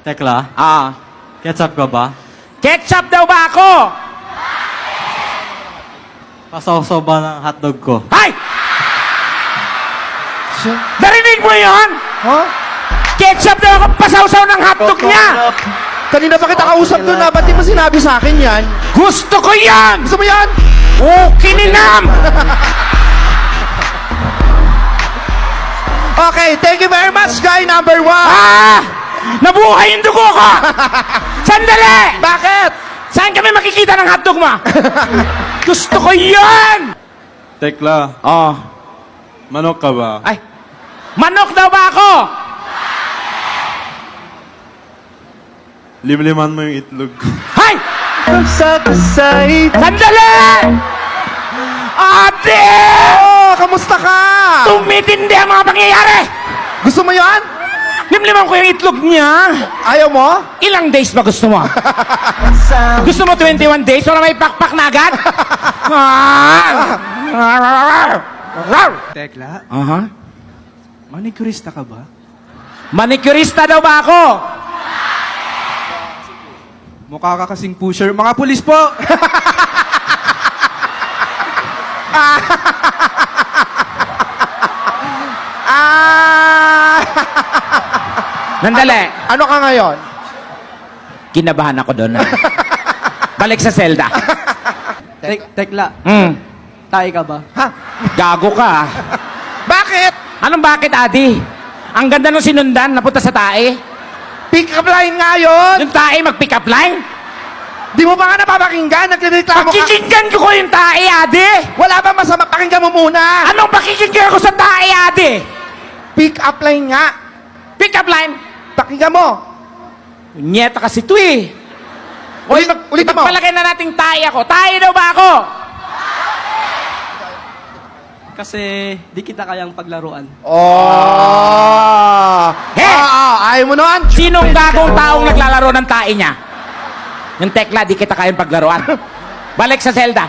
Tekla, Ah. ketchup ka ba? Ketchup daw ba ako? Pasawsaw ba ng hotdog ko? Hay! Narinig mo yun? Ha? Ketchup daw ako pasawsaw ng hotdog niya! Kanina pa kita kausap doon na, ba't di mo sinabi sa akin yan? Gusto ko yan! Gusto mo yan? Oh, kininam! Okay, thank you very much, guy number 1. Ah! Nabuhay yung dugo ko! Sandali! Bakit? Saan kami makikita ng hotdog mo? Gusto ko yan! Tekla, Oh. manok ka ba? Ay, manok daw ba ako? Limliman mo yung itlog ko. Hay! Sandali! Ate! Oh, kamusta ka? Tumitindi ang mga pangyayari! Gusto mo yan? Limliman ko yung itlog niya. Ayaw mo? Ilang days ba gusto mo? Gusto mo 21 days? Wala may pakpak na agad? Tekla, Aha. manicurista ka ba? Manicurista daw ba ako? Mukha ka kasing pusher. Mga pulis po! Ah! Nandali. Ano ka ngayon? Kinabahan ako doon. Balik sa selda. Tekla, Hmm. tayo ka ba? Ha? Gago ka. Bakit? Anong bakit, Adi? Ang ganda nung sinundan, napunta sa tae. Pick up line nga yun! Yung tae mag-pick up line. Di mo ba nga napapakinggan? Nagreklamo ka. Pakikinggan ko yung tae, Adi. Wala ba masama? Pakinggan mo muna. Anong pakikinggan ko sa tae, Adi? Pick up line nga. Pick up line. Pakinggan mo. Nyeta kasi ito eh. Ulitin mo. Pagpalagay na nating tae ako. Tae daw ba ako? Kasi di kita kayang paglaruan. Oh! He! Ayaw mo nun? Sinong gagong taong naglalaro ng tae niya? Yung Tekla, di kita kayang paglaruan. Balik sa selda.